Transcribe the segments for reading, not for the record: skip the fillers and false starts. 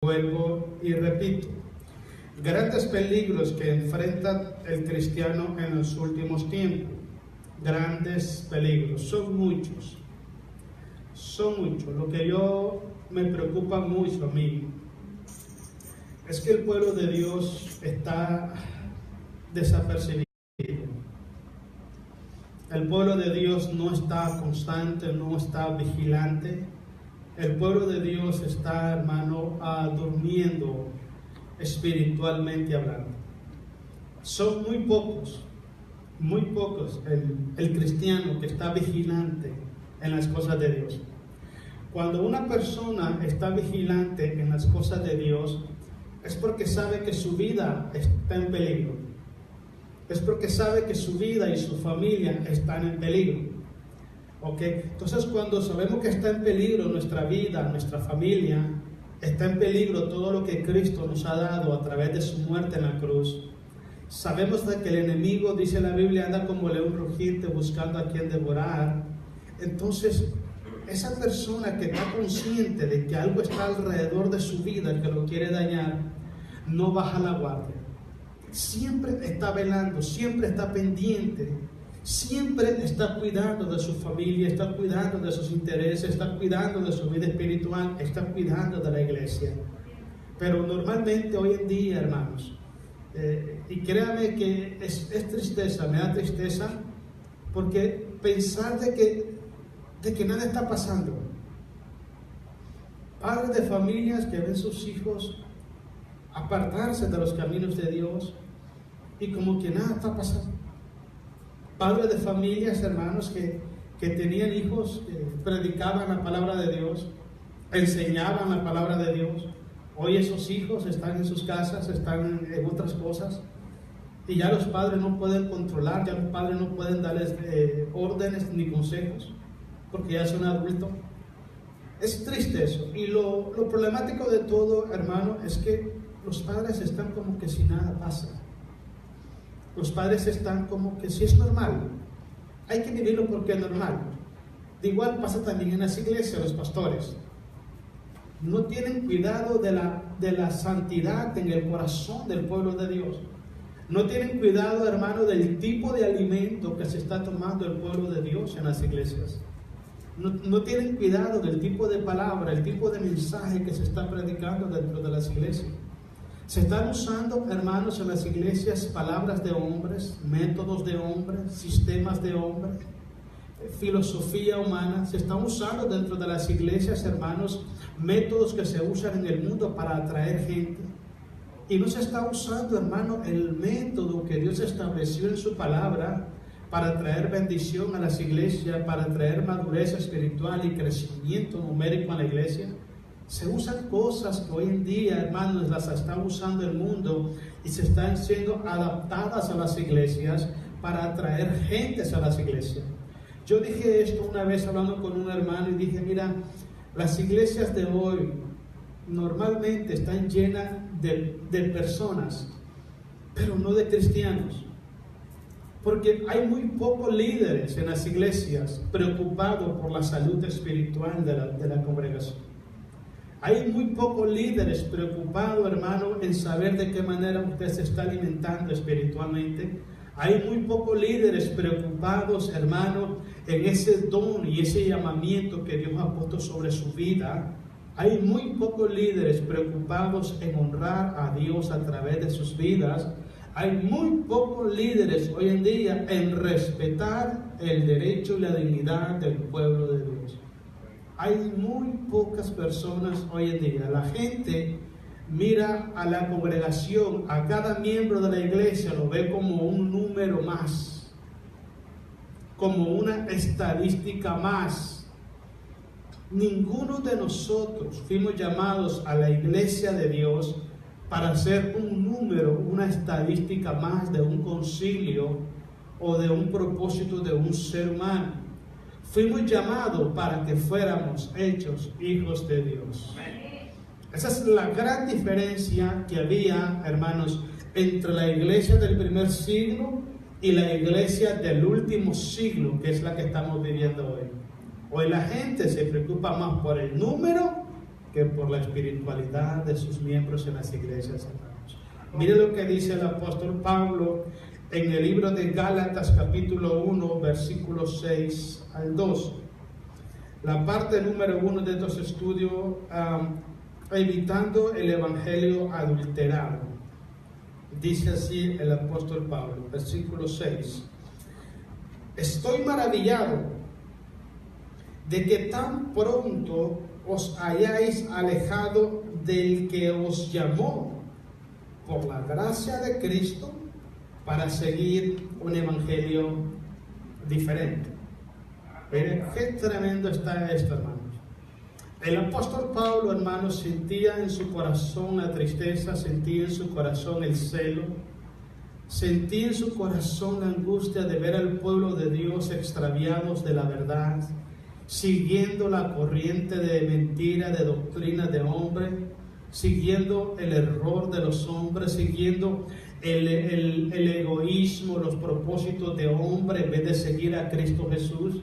Vuelvo y repito, grandes peligros que enfrenta el cristiano en los últimos tiempos. Grandes peligros, son muchos. Lo que me preocupa mucho a mí es que el pueblo de Dios está desapercibido. El pueblo de Dios no está constante, no está vigilante. El pueblo de Dios está, hermano, durmiendo espiritualmente hablando. Son muy pocos el cristiano que está vigilante en las cosas de Dios. Cuando una persona está vigilante en las cosas de Dios, es porque sabe que su vida está en peligro. Es porque sabe que su vida y su familia están en peligro. Okay. Entonces, cuando sabemos que está en peligro nuestra vida, nuestra familia, está en peligro todo lo que Cristo nos ha dado a través de su muerte en la cruz, sabemos de que el enemigo, dice la Biblia, anda como león rugiente buscando a quien devorar. Entonces, esa persona que está consciente de que algo está alrededor de su vida que lo quiere dañar, no baja la guardia. Siempre está velando, siempre está pendiente, siempre está cuidando de su familia, está cuidando de sus intereses, está cuidando de su vida espiritual, está cuidando de la iglesia. Pero normalmente hoy en día, hermanos, y créanme que es tristeza, me da tristeza, porque pensar de que nada está pasando. Padres de familias que ven sus hijos apartarse de los caminos de Dios y como que nada está pasando. Padres de familias, hermanos, que tenían hijos que predicaban la palabra de Dios, enseñaban la palabra de Dios. Hoy esos hijos están en sus casas, están en otras cosas, y ya los padres no pueden controlar, ya los padres no pueden darles órdenes ni consejos, porque ya son adultos. Es triste eso. Y lo problemático de todo, hermano, es que los padres están como que si nada pasa. Los padres están como que si es normal. Hay que vivirlo porque es normal. De igual pasa también en las iglesias, los pastores. No tienen cuidado de la santidad en el corazón del pueblo de Dios. No tienen cuidado, hermano, del tipo de alimento que se está tomando el pueblo de Dios en las iglesias. No tienen cuidado del tipo de palabra, el tipo de mensaje que se está predicando dentro de las iglesias. Se están usando, hermanos, en las iglesias palabras de hombres, métodos de hombres, sistemas de hombres, filosofía humana. Se están usando dentro de las iglesias, hermanos, métodos que se usan en el mundo para atraer gente. Y no se está usando, hermano, el método que Dios estableció en su palabra para traer bendición a las iglesias, para traer madurez espiritual y crecimiento numérico a la iglesia. Se usan cosas que hoy en día, hermanos, las está usando el mundo y se están siendo adaptadas a las iglesias para atraer gentes a las iglesias. Yo dije esto una vez hablando con un hermano y dije, mira, las iglesias de hoy normalmente están llenas de personas, pero no de cristianos. Porque hay muy pocos líderes en las iglesias preocupados por la salud espiritual de la congregación. Hay muy pocos líderes preocupados, hermano, en saber de qué manera usted se está alimentando espiritualmente. Hay muy pocos líderes preocupados, hermano, en ese don y ese llamamiento que Dios ha puesto sobre su vida. Hay muy pocos líderes preocupados en honrar a Dios a través de sus vidas. Hay muy pocos líderes hoy en día en respetar el derecho y la dignidad del pueblo de Dios. Hay muy pocas personas hoy en día. La gente mira a la congregación, a cada miembro de la iglesia, lo ve como un número más, como una estadística más. Ninguno de nosotros fuimos llamados a la iglesia de Dios para ser un número, una estadística más de un concilio o de un propósito de un ser humano. Fuimos llamados para que fuéramos hechos hijos de Dios. Esa es la gran diferencia que había, hermanos, entre la iglesia del primer siglo y la iglesia del último siglo, que es la que estamos viviendo hoy. Hoy la gente se preocupa más por el número que por la espiritualidad de sus miembros en las iglesias, hermanos. Mire lo que dice el apóstol Pablo en el libro de Gálatas capítulo 1, versículos 6 al 2. La parte número 1 de estos estudios, evitando el evangelio adulterado. Dice así el apóstol Pablo, versículo 6. Estoy maravillado de que tan pronto os hayáis alejado del que os llamó por la gracia de Cristo para seguir un evangelio diferente. Miren qué tremendo está esto, hermanos. El apóstol Pablo, hermanos, sentía en su corazón la tristeza, sentía en su corazón el celo, sentía en su corazón la angustia de ver al pueblo de Dios extraviados de la verdad, siguiendo la corriente de mentira, de doctrina de hombre, siguiendo el error de los hombres, siguiendo el egoísmo, los propósitos de hombre en vez de seguir a Cristo Jesús.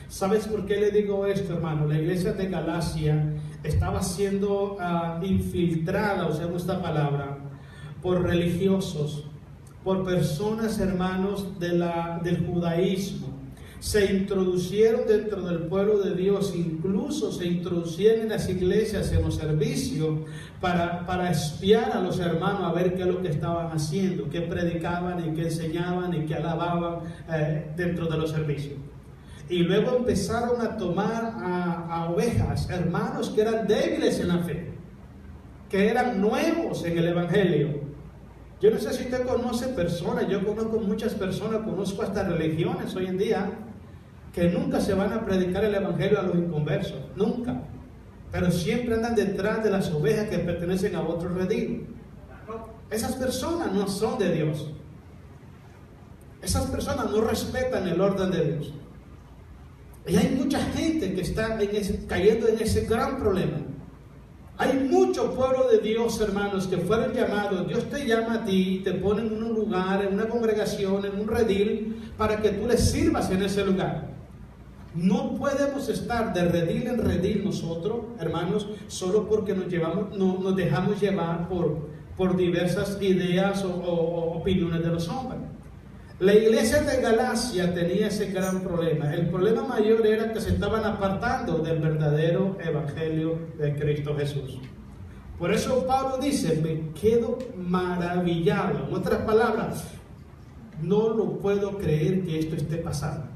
¿Sabes por qué le digo esto, hermano? La iglesia de Galacia estaba siendo infiltrada, usemos esta palabra, por religiosos, por personas, hermanos, del judaísmo. Se introducieron dentro del pueblo de Dios, incluso se introducían en las iglesias, en los servicios, para espiar a los hermanos, a ver qué es lo que estaban haciendo, qué predicaban y qué enseñaban y qué alababan dentro de los servicios. Y luego empezaron a tomar a ovejas, hermanos que eran débiles en la fe, que eran nuevos en el evangelio. Yo no sé si usted conoce personas, yo conozco muchas personas, conozco hasta religiones hoy en día, que nunca se van a predicar el evangelio a los inconversos, nunca. Pero siempre andan detrás de las ovejas que pertenecen a otro redil. Esas personas no son de Dios. Esas personas no respetan el orden de Dios. Y hay mucha gente que está cayendo en ese gran problema. Hay mucho pueblo de Dios, hermanos, que fueron llamados. Dios te llama a ti, te pone en un lugar, en una congregación, en un redil, para que tú le sirvas en ese lugar. No podemos estar de redil en redil nosotros, hermanos, solo porque nos dejamos llevar por diversas ideas o opiniones de los hombres. La iglesia de Galacia tenía ese gran problema. El problema mayor era que se estaban apartando del verdadero evangelio de Cristo Jesús. Por eso Pablo dice, me quedo maravillado. En otras palabras, no lo puedo creer que esto esté pasando.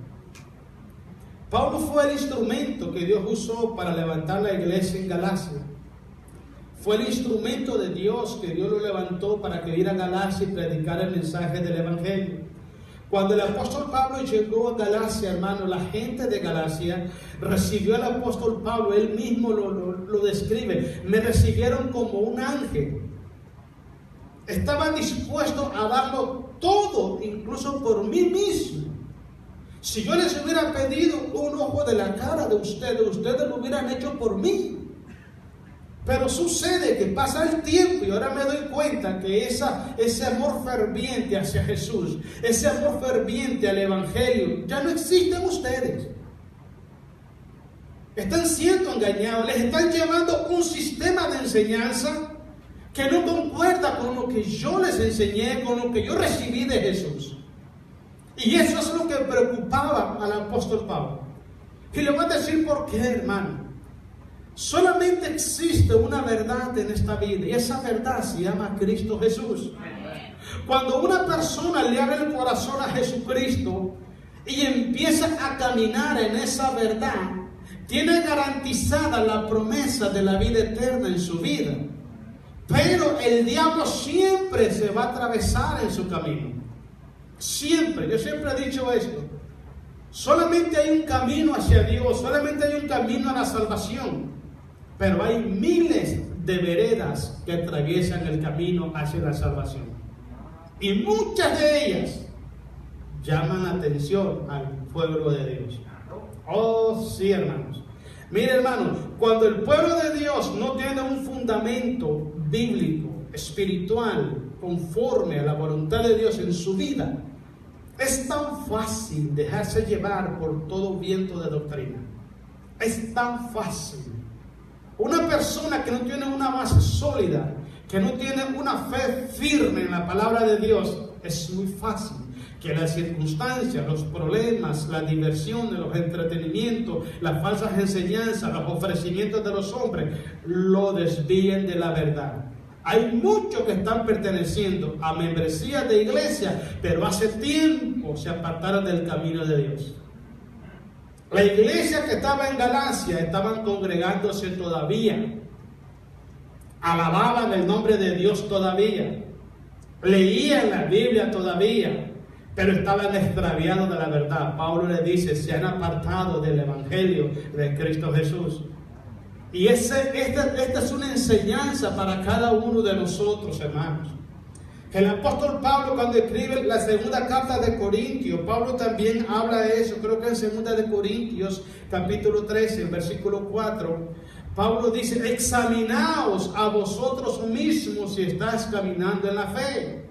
Pablo fue el instrumento que Dios usó para levantar la iglesia en Galacia. Fue el instrumento de Dios que Dios lo levantó para que ir a Galacia y predicar el mensaje del evangelio. Cuando el apóstol Pablo llegó a Galacia, hermano, la gente de Galacia recibió al apóstol Pablo, él mismo lo describe, me recibieron como un ángel. Estaban dispuestos a darlo todo, incluso por mí mismo. Si yo les hubiera pedido un ojo de la cara de ustedes lo hubieran hecho por mí. Pero sucede que pasa el tiempo y ahora me doy cuenta que ese amor ferviente hacia Jesús, ese amor ferviente al evangelio, ya no existe en ustedes. Están siendo engañados, les están llevando un sistema de enseñanza que no concuerda con lo que yo les enseñé, con lo que yo recibí de Jesús. Y eso es lo que preocupaba al apóstol Pablo. Y le voy a decir por qué, hermano. Solamente existe una verdad en esta vida y esa verdad se llama Cristo Jesús. Cuando una persona le abre el corazón a Jesucristo y empieza a caminar en esa verdad, tiene garantizada la promesa de la vida eterna en su vida. Pero el diablo siempre se va a atravesar en su camino. Siempre, yo siempre he dicho esto. Solamente hay un camino hacia Dios, solamente hay un camino a la salvación. Pero hay miles de veredas que atraviesan el camino hacia la salvación. Y muchas de ellas llaman la atención al pueblo de Dios. Oh, sí, hermanos. Mire, hermanos, cuando el pueblo de Dios no tiene un fundamento bíblico, espiritual, conforme a la voluntad de Dios en su vida, es tan fácil dejarse llevar por todo viento de doctrina. Es tan fácil. Una persona que no tiene una base sólida, que no tiene una fe firme en la palabra de Dios, es muy fácil que las circunstancias, los problemas, la diversión, los entretenimientos, las falsas enseñanzas, los ofrecimientos de los hombres, lo desvíen de la verdad. Hay muchos que están perteneciendo a membresías de iglesia, pero hace tiempo se apartaron del camino de Dios. La iglesia que estaba en Galacia estaban congregándose todavía, alababan el nombre de Dios todavía, leían la Biblia todavía, pero estaban extraviados de la verdad. Pablo le dice, se han apartado del evangelio de Cristo Jesús. Y esta es una enseñanza para cada uno de nosotros, hermanos. El apóstol Pablo, cuando escribe la segunda carta de Corintios, Pablo también habla de eso. Creo que en segunda de Corintios, capítulo 13, versículo 4, Pablo dice, examinaos a vosotros mismos si estáis caminando en la fe.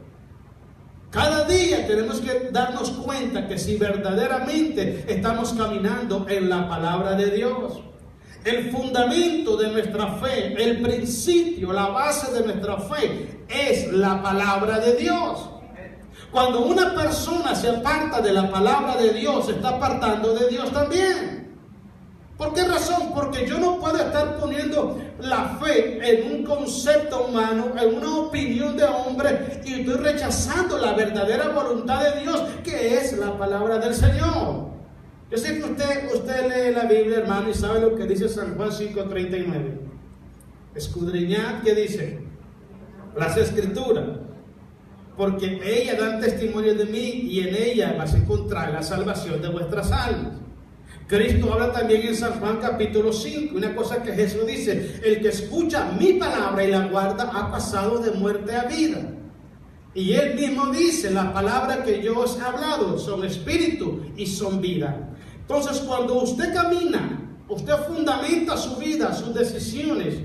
Cada día tenemos que darnos cuenta que si verdaderamente estamos caminando en la palabra de Dios. El fundamento de nuestra fe, el principio, la base de nuestra fe es la palabra de Dios. Cuando una persona se aparta de la palabra de Dios, se está apartando de Dios también. ¿Por qué razón? Porque yo no puedo estar poniendo la fe en un concepto humano, en una opinión de hombre, y estoy rechazando la verdadera voluntad de Dios, que es la palabra del Señor. Yo sé que usted lee la Biblia, hermano, y sabe lo que dice San Juan 5:39. Escudriñad, ¿qué dice? Las Escrituras, porque ellas dan testimonio de mí, y en ellas vas a encontrar la salvación de vuestras almas. Cristo habla también en San Juan capítulo 5, una cosa que Jesús dice, el que escucha mi palabra y la guarda ha pasado de muerte a vida. Y él mismo dice, la palabra que yo os he hablado son espíritu y son vida. Entonces, cuando usted camina, usted fundamenta su vida, sus decisiones,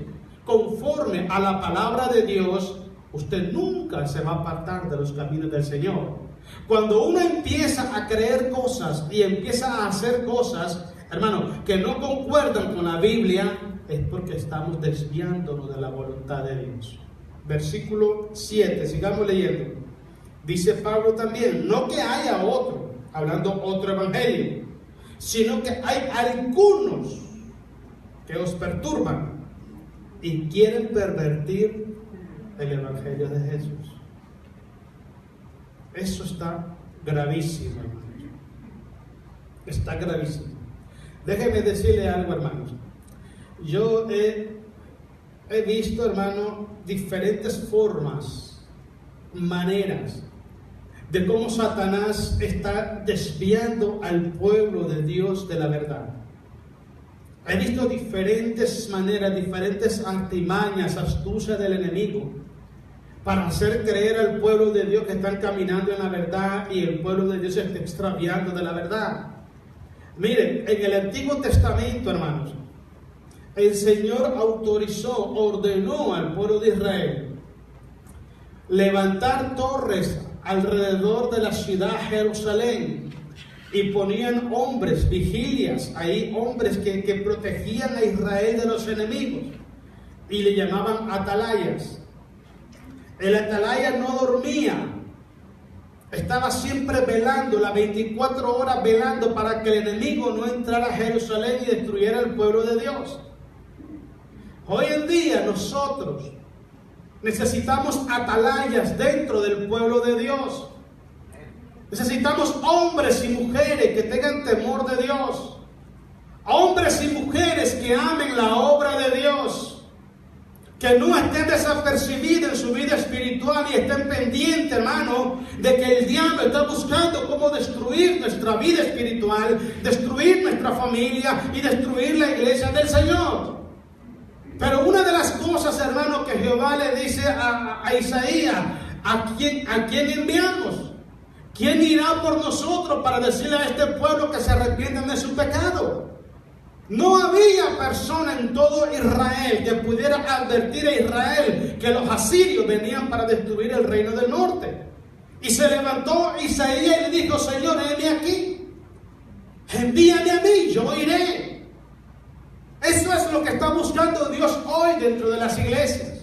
conforme a la palabra de Dios, usted nunca se va a apartar de los caminos del Señor. Cuando uno empieza a creer cosas y empieza a hacer cosas, hermano, que no concuerdan con la Biblia, es porque estamos desviándonos de la voluntad de Dios. Versículo 7, sigamos leyendo. Dice Pablo también, no que haya otro, hablando otro evangelio, sino que hay algunos que os perturban y quieren pervertir el evangelio de Jesús. Eso está gravísimo, hermanos. Está gravísimo. Déjenme decirle algo, hermanos. Yo he visto, hermano, diferentes formas, maneras de cómo Satanás está desviando al pueblo de Dios de la verdad. He visto diferentes maneras, diferentes artimañas, astucias del enemigo para hacer creer al pueblo de Dios que están caminando en la verdad y el pueblo de Dios se está extraviando de la verdad. Miren, en el Antiguo Testamento, hermanos, el Señor ordenó al pueblo de Israel levantar torres alrededor de la ciudad de Jerusalén y ponían hombres, vigilias, ahí hombres que protegían a Israel de los enemigos y le llamaban atalayas. El atalaya no dormía, estaba siempre velando, las 24 horas velando para que el enemigo no entrara a Jerusalén y destruyera el pueblo de Dios. Hoy en día nosotros necesitamos atalayas dentro del pueblo de Dios. Necesitamos hombres y mujeres que tengan temor de Dios. Hombres y mujeres que amen la obra de Dios. Que no estén desapercibidos en su vida espiritual y estén pendientes, hermano, de que el diablo está buscando cómo destruir nuestra vida espiritual, destruir nuestra familia y destruir la iglesia del Señor. Pero una de las cosas, hermano, que Jehová le dice a Isaías, ¿a quién enviamos? ¿Quién irá por nosotros para decirle a este pueblo que se arrepienten de su pecado? No había persona en todo Israel que pudiera advertir a Israel que los asirios venían para destruir el reino del norte. Y se levantó Isaías y le dijo, Señor, heme aquí, envíame a mí, yo iré. Eso es lo que está buscando Dios hoy dentro de las iglesias.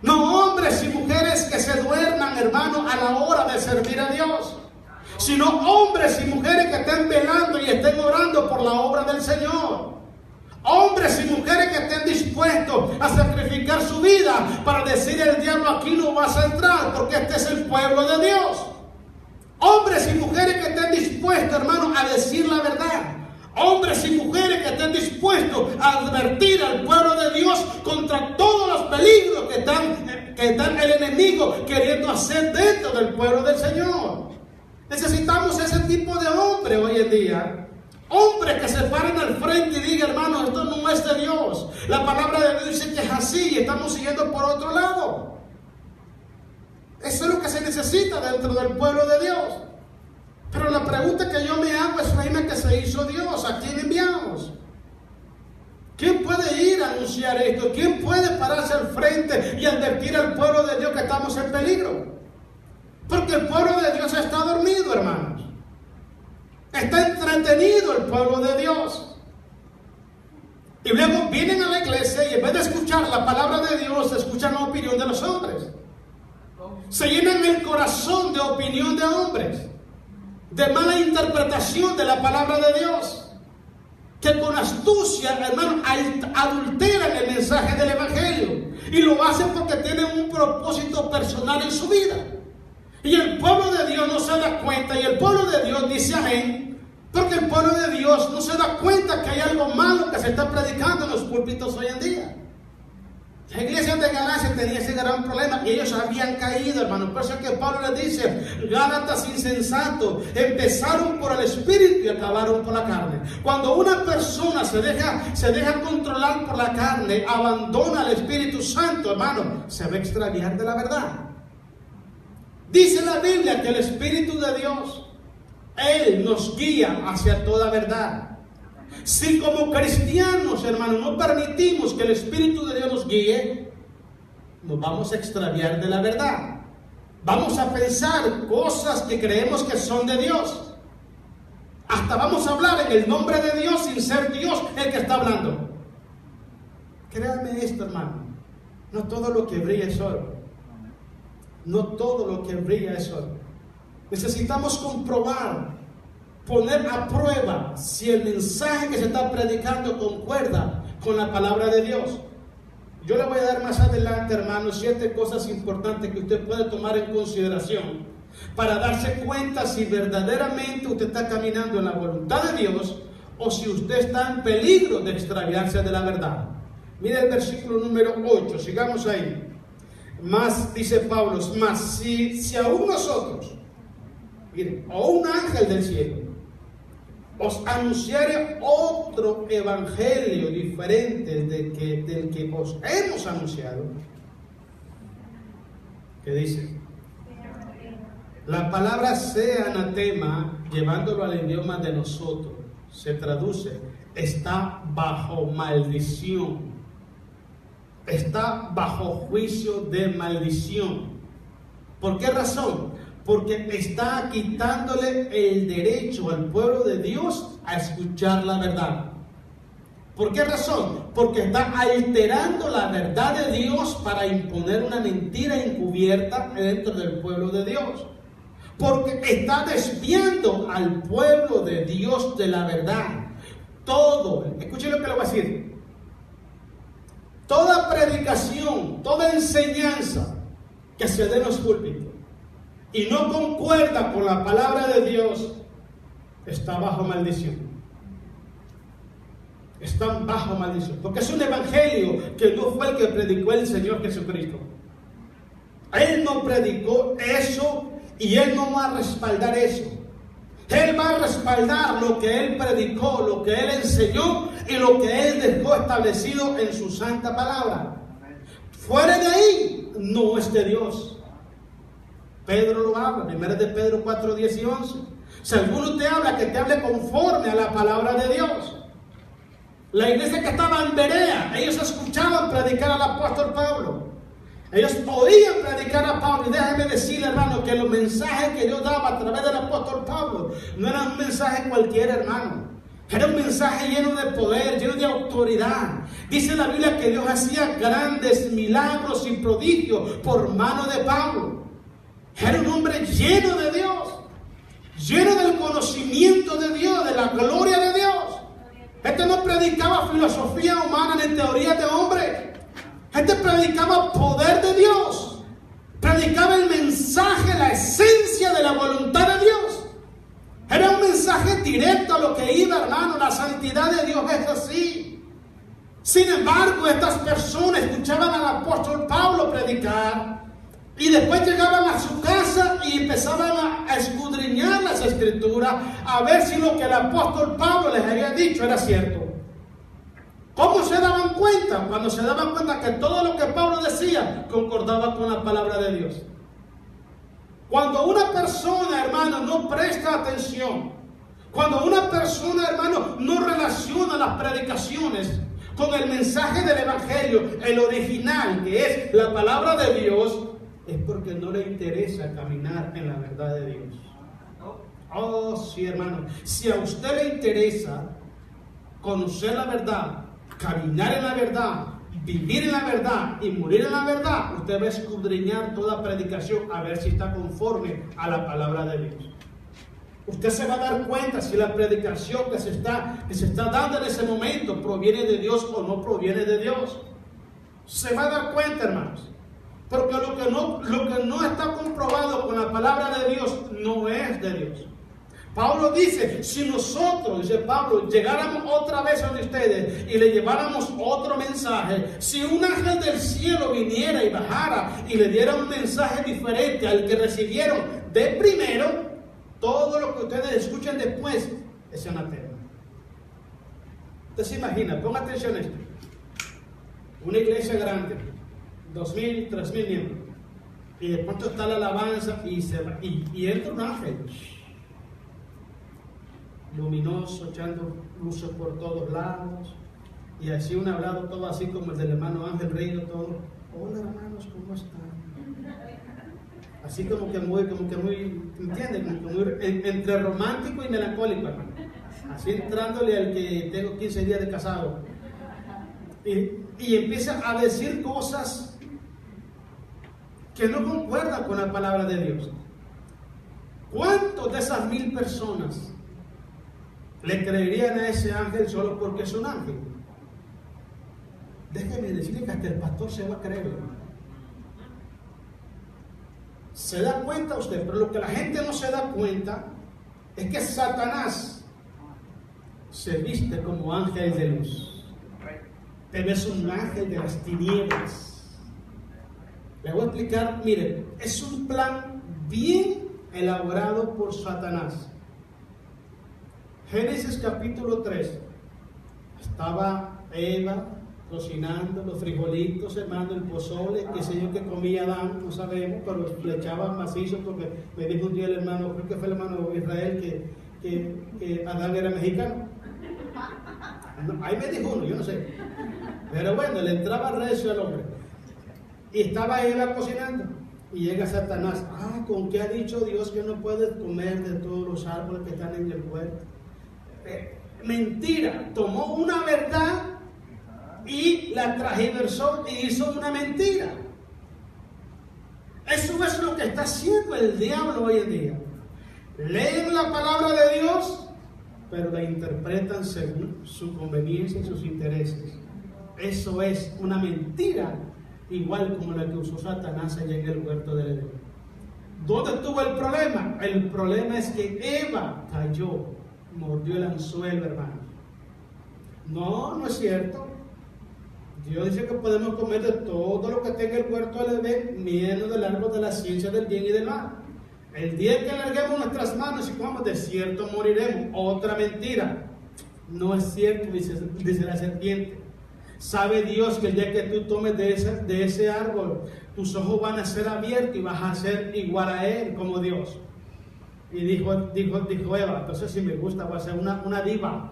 No hombres y mujeres que se duerman, hermano, a la hora de servir a Dios, sino hombres y mujeres que estén velando y estén orando por la obra del Señor. Hombres y mujeres que estén dispuestos a sacrificar su vida para decir el diablo, aquí no vas a entrar porque este es el pueblo de Dios. Hombres y mujeres que estén dispuestos, hermano, a decir la verdad. Hombres y mujeres que estén dispuestos a advertir al pueblo de Dios contra todos los peligros que están el enemigo queriendo hacer dentro del pueblo del Señor. Necesitamos ese tipo de hombre hoy en día. Hombres que se paren al frente y digan, hermano, esto no es de Dios. La palabra de Dios dice que es así y estamos siguiendo por otro lado. Eso es lo que se necesita dentro del pueblo de Dios. Pero la pregunta que yo me hago es, reina, que se hizo Dios, ¿a quién enviamos? ¿Quién puede ir a anunciar esto? ¿Quién puede pararse al frente y advertir al pueblo de Dios que estamos en peligro? Porque el pueblo de Dios está dormido, hermanos. Está entretenido el pueblo de Dios. Y luego vienen a la iglesia y en vez de escuchar la palabra de Dios, escuchan la opinión de los hombres. Se llenan el corazón de opinión de hombres, de mala interpretación de la palabra de Dios, que con astucia, hermano, adulteran el mensaje del evangelio y lo hacen porque tienen un propósito personal en su vida. Y el pueblo de Dios no se da cuenta, y el pueblo de Dios dice amén, porque el pueblo de Dios no se da cuenta que hay algo malo que se está predicando en los púlpitos hoy en día. La iglesia de Galacia tenía ese gran problema y ellos habían caído, hermano. Por eso es que Pablo les dice, Gálatas insensatos, empezaron por el espíritu y acabaron por la carne. Cuando una persona se deja controlar por la carne, abandona al Espíritu Santo, hermano, se va a extraviar de la verdad. Dice la Biblia que el Espíritu de Dios, Él nos guía hacia toda verdad. Si como cristianos, hermanos, no permitimos que el Espíritu de Dios nos guíe, nos vamos a extraviar de la verdad. Vamos a pensar cosas que creemos que son de Dios. Hasta vamos a hablar en el nombre de Dios sin ser Dios el que está hablando. Créame esto, hermano. No todo lo que brilla es oro. No todo lo que brilla es oro. Necesitamos comprobar, poner a prueba si el mensaje que se está predicando concuerda con la palabra de Dios. Yo le voy a dar más adelante, hermanos, 7 cosas importantes que usted puede tomar en consideración para darse cuenta si verdaderamente usted está caminando en la voluntad de Dios o si usted está en peligro de extraviarse de la verdad. Mire el versículo número 8, sigamos ahí. Más, dice Pablo, más si aún nosotros, miren, o un ángel del cielo os anunciare otro evangelio diferente del que os hemos anunciado. ¿Qué dice? La palabra sea anatema, llevándolo al idioma de nosotros, se traduce, está bajo maldición. Está bajo juicio de maldición. ¿Por qué razón? Porque está quitándole el derecho al pueblo de Dios a escuchar la verdad. ¿Por qué razón? Porque está alterando la verdad de Dios para imponer una mentira encubierta dentro del pueblo de Dios. Porque está desviando al pueblo de Dios de la verdad. Todo, escuchen lo que le voy a decir. Toda predicación, toda enseñanza que se dé en los púlpitos y no concuerda con la palabra de Dios, está bajo maldición. Están bajo maldición. Porque es un evangelio que no fue el que predicó el Señor Jesucristo. Él no predicó eso y Él no va a respaldar eso. Él va a respaldar lo que Él predicó, lo que Él enseñó y lo que Él dejó establecido en su santa palabra. Fuera de ahí, no es de Dios. Pedro lo habla, 1 de Pedro 4, 10 y 11. Si alguno te habla, que te hable conforme a la palabra de Dios. La iglesia que estaba en Berea, ellos escuchaban predicar al apóstol Pablo. Ellos oían predicar a Pablo. Y déjame decirle, hermano, que los mensajes que Dios daba a través del apóstol Pablo no eran un mensaje cualquiera, hermano. Era un mensaje lleno de poder, lleno de autoridad. Dice la Biblia que Dios hacía grandes milagros y prodigios por mano de Pablo. Era un hombre lleno de Dios, lleno del conocimiento de Dios, de la gloria de Dios. Este no predicaba filosofía humana ni teoría de hombre. Este predicaba poder de Dios. Predicaba el mensaje, la esencia de la voluntad de Dios. Era un mensaje directo a lo que iba, hermano. La santidad de Dios es así. Sin embargo, estas personas escuchaban al apóstol Pablo predicar y después llegaban a su casa y empezaban a escudriñar las escrituras a ver si lo que el apóstol Pablo les había dicho era cierto. ¿Cómo se daban cuenta? Cuando se daban cuenta que todo lo que Pablo decía concordaba con la palabra de Dios. Cuando una persona, hermano, no presta atención, cuando una persona, hermano, no relaciona las predicaciones con el mensaje del evangelio, el original, que es la palabra de Dios, es porque no le interesa caminar en la verdad de Dios. Oh, sí, hermano. Si a usted le interesa conocer la verdad, caminar en la verdad, vivir en la verdad y morir en la verdad, usted va a escudriñar toda predicación a ver si está conforme a la palabra de Dios. Usted se va a dar cuenta si la predicación que se está dando en ese momento proviene de Dios o no proviene de Dios. Se va a dar cuenta, hermanos. Porque lo que no está comprobado con la palabra de Dios no es de Dios. Pablo dice, si nosotros, dice Pablo, llegáramos otra vez a ustedes y le lleváramos otro mensaje, si un ángel del cielo viniera y bajara y le diera un mensaje diferente al que recibieron de primero, todo lo que ustedes escuchen después es anatema. Usted se imagina, ponga atención a esto. Una iglesia grande, 2,000, 3,000 miembros, y de pronto está la alabanza y entra un ángel luminoso, echando luces por todos lados, y así un hablado todo así como el del hermano Ángel Reino, todo, hola hermanos, ¿cómo están? Así como que muy, ¿entienden? Como muy, entre romántico y melancólico, hermano. Así entrándole al que tengo 15 días de casado. Y empieza a decir cosas que no concuerdan con la palabra de Dios. ¿Cuántos de esas 1,000 personas le creerían a ese ángel solo porque es un ángel? Déjeme decirle que hasta el pastor se va a creer, hermano. Se da cuenta usted, pero lo que la gente no se da cuenta es que Satanás se viste como ángel de luz. Pero es un ángel de las tinieblas. Le voy a explicar, miren, es un plan bien elaborado por Satanás. Génesis capítulo 3. Estaba Eva cocinando los frijolitos, hermano, el pozole, qué sé yo que comía Adán, no sabemos, pero le echaban macizo porque me dijo un día el hermano, creo que fue el hermano Israel, que Adán era mexicano. No, ahí me dijo uno, yo no sé. Pero bueno, le entraba recio al hombre. Y estaba Eva cocinando. Y llega Satanás. ¿Con qué ha dicho Dios que no puedes comer de todos los árboles que están en el huerto? Mentira. Tomó una verdad y la transversó y hizo una mentira. Eso es lo que está haciendo el diablo hoy en día. Leen la palabra de Dios, pero la interpretan según su conveniencia y sus intereses. Eso es una mentira, igual como la que usó Satanás allá en el huerto del Edén. ¿Dónde estuvo el problema? El problema es que Eva cayó, mordió el anzuelo, hermano. No es cierto. Dios dice que podemos comer de todo lo que tenga el huerto del Edén, menos del árbol de la ciencia del bien y del mal. El día que alarguemos nuestras manos y comamos, de cierto moriremos. Otra mentira. No es cierto, dice la serpiente. Sabe Dios que el día que tú tomes de ese árbol, tus ojos van a ser abiertos y vas a ser igual a Él, como Dios. Y dijo Eva, entonces si me gusta voy a ser una diva.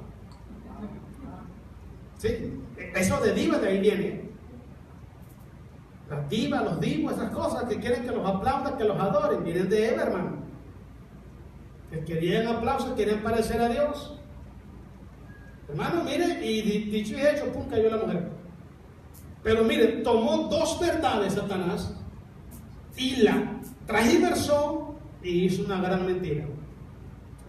Sí, eso de diva de ahí viene. Las divas, los divos, esas cosas que quieren que los aplaudan, que los adoren, vienen de Eva, hermano. Que querían aplausos, quieren parecer a Dios. Hermano, mire, y dicho y hecho, pum, cayó la mujer. Pero mire, tomó dos verdades Satanás y la transversó y hizo una gran mentira.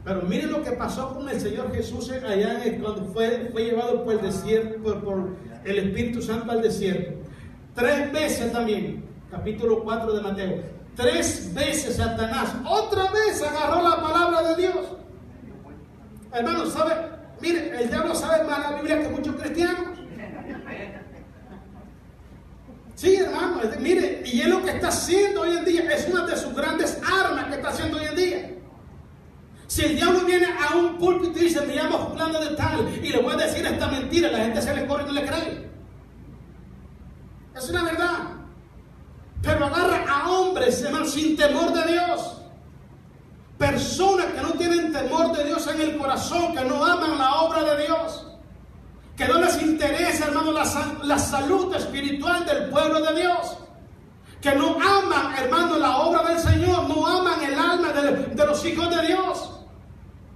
Pero mire lo que pasó con el Señor Jesús allá cuando fue llevado por el desierto, por el Espíritu Santo al desierto. 3 veces también, capítulo 4 de Mateo. 3 veces Satanás otra vez agarró la palabra de Dios. Hermano, ¿sabe? Mire, el diablo sabe más la Biblia que muchos cristianos. Sí, hermano, mire, y es lo que está haciendo hoy en día, es una de sus grandes armas que está haciendo hoy en día. Si el diablo viene a un púlpito y dice, me llamo fulano de tal, y le voy a decir esta mentira, la gente se le corre y no le cree. Es una verdad. Pero agarra a hombres, hermano, sin temor de Dios. Personas que no tienen temor de Dios en el corazón, que no aman la obra de Dios. Que no les interesa, hermano, la salud espiritual del pueblo de Dios. Que no aman, hermano, la obra del Señor. No aman el alma de los hijos de Dios.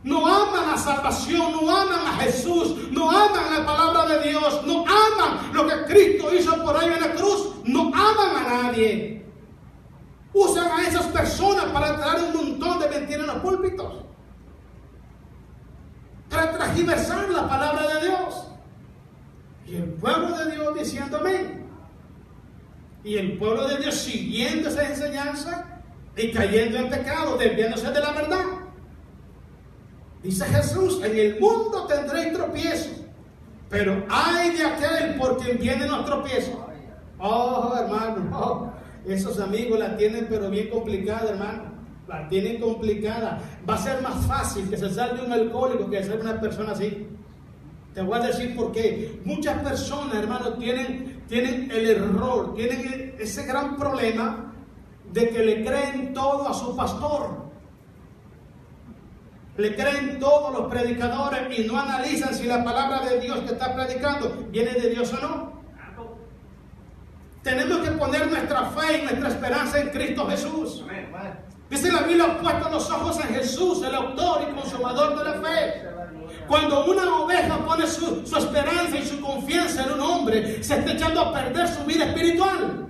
No aman la salvación, no aman a Jesús, no aman la palabra de Dios, no aman lo que Cristo hizo por ahí en la cruz, no aman a nadie. Usan a esas personas para traer un montón de mentiras en los púlpitos, para transgiversar la palabra de Dios. Y el pueblo de Dios diciendo amén. Y el pueblo de Dios siguiendo esa enseñanza y cayendo en pecado, desviándose de la verdad. Dice Jesús, en el mundo tendréis tropiezos, pero ay de aquel por quien vienen los tropiezos. Oh, hermano, esos amigos la tienen pero bien complicada, hermano. La tienen complicada. Va a ser más fácil que se salve un alcohólico que ser una persona así. Te voy a decir por qué. Muchas personas, hermano, tienen el error, tienen ese gran problema de que le creen todo a su pastor. Le creen todos los predicadores y no analizan si la palabra de Dios que está predicando viene de Dios o no. Tenemos que poner nuestra fe y nuestra esperanza en Cristo Jesús. Dice la Biblia, puesto los ojos en Jesús, el autor y consumador de la fe. Cuando una oveja pone su esperanza y su confianza en un hombre, se está echando a perder su vida espiritual.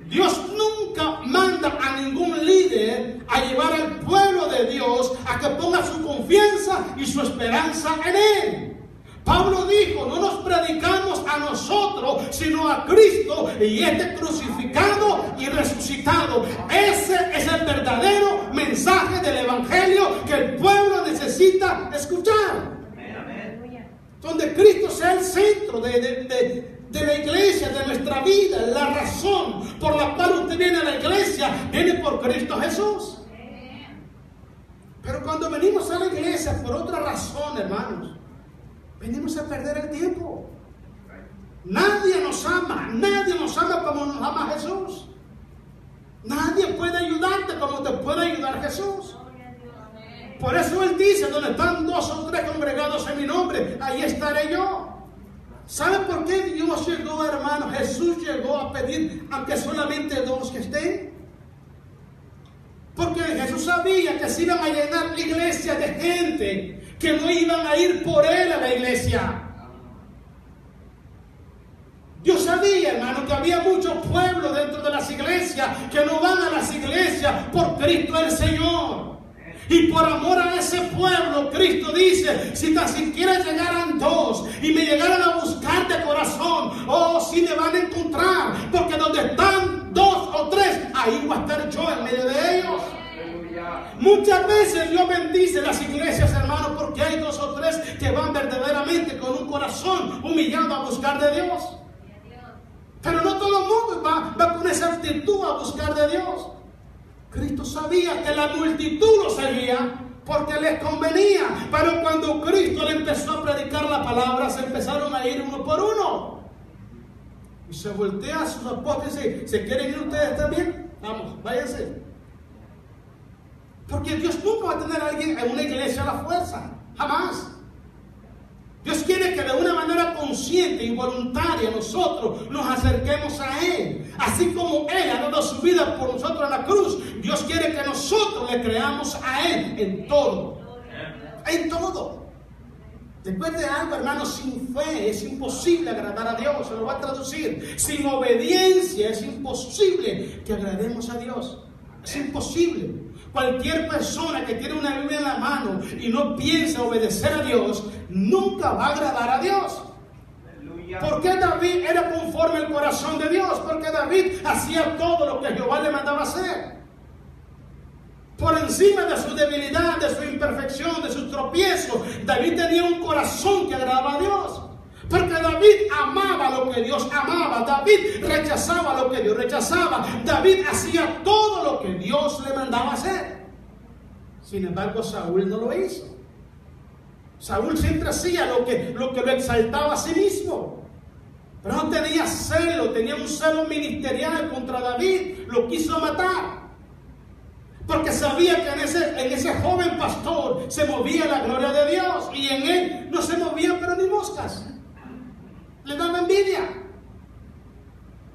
Dios nunca manda a ningún líder a llevar al pueblo de Dios a que ponga su confianza y su esperanza en Él. Pablo dijo, no nos predicamos a nosotros, sino a Cristo y este crucificado y resucitado. Ese es el verdadero mensaje del Evangelio que el pueblo necesita escuchar. Donde Cristo sea el centro de la iglesia, de nuestra vida, la razón por la cual usted viene a la iglesia, viene por Cristo Jesús. Pero cuando venimos a la iglesia por otra razón, hermanos, venimos a perder el tiempo. Nadie nos ama como nos ama Jesús. Nadie puede ayudarte como te puede ayudar Jesús. Por eso Él dice, donde están 2 o 3 congregados en mi nombre, ahí estaré yo. ¿Sabe por qué Dios llegó, hermano? Jesús llegó a pedir, aunque solamente 2 que estén. Porque Jesús sabía que se iban a llenar la iglesia de gente que no iban a ir por Él a la iglesia. Dios sabía, hermano, que había muchos pueblos dentro de las iglesias que no van a las iglesias por Cristo el Señor. Y por amor a ese pueblo, Cristo dice, si tan siquiera llegaran 2 y me llegaran a buscar de corazón, oh, si me van a encontrar, porque donde están 2 o 3, ahí voy a estar yo en medio de ellos. Muchas veces Dios bendice las iglesias, hermanos, porque hay 2 o 3 que van verdaderamente con un corazón humillado a buscar de Dios. Pero no todo el mundo va con esa actitud a buscar de Dios. Cristo sabía que la multitud lo seguía porque les convenía. Pero cuando Cristo le empezó a predicar la palabra, se empezaron a ir uno por uno. Y se voltea a sus apóstoles y dice, ¿se quieren ir ustedes también? Vamos, váyanse. Porque Dios nunca va a tener a alguien en una iglesia a la fuerza. Jamás. Dios quiere que de una manera consciente y voluntaria nosotros nos acerquemos a Él. Así como Él ha dado su vida por nosotros en la cruz, Dios quiere que nosotros le creamos a Él en todo. En todo. Recuerde algo, hermano, sin fe es imposible agradar a Dios. Se lo voy a traducir. Sin obediencia es imposible que agrademos a Dios. Es imposible. Cualquier persona que tiene una Biblia en la mano y no piensa obedecer a Dios, nunca va a agradar a Dios. ¿Por qué David era conforme al corazón de Dios? Porque David hacía todo lo que Jehová le mandaba hacer. Por encima de su debilidad, de su imperfección, de sus tropiezos, David tenía un corazón que agradaba a Dios. Porque David amaba lo que Dios amaba. David rechazaba lo que Dios rechazaba. David hacía todo lo que Dios le mandaba hacer. Sin embargo, Saúl no lo hizo. Saúl siempre hacía lo que lo exaltaba a sí mismo. Pero no tenía celo, tenía un celo ministerial contra David. Lo quiso matar. Porque sabía que en ese joven pastor se movía la gloria de Dios. Y en él no se movían pero ni moscas. Le daba envidia.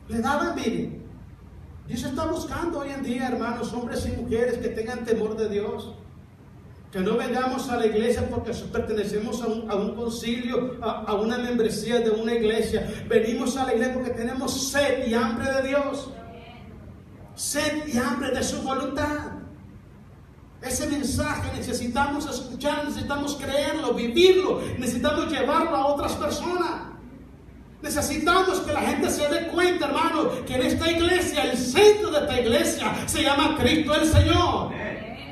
Le daba envidia. Dios está buscando hoy en día, hermanos, hombres y mujeres que tengan temor de Dios. Que no vengamos a la iglesia porque pertenecemos a un concilio, a una membresía de una iglesia. Venimos a la iglesia porque tenemos sed y hambre de Dios. Sed y hambre de su voluntad. Ese mensaje necesitamos escuchar, necesitamos creerlo, vivirlo, necesitamos llevarlo a otras personas. Necesitamos que la gente se dé cuenta, hermano, que en esta iglesia, el centro de esta iglesia se llama Cristo el Señor.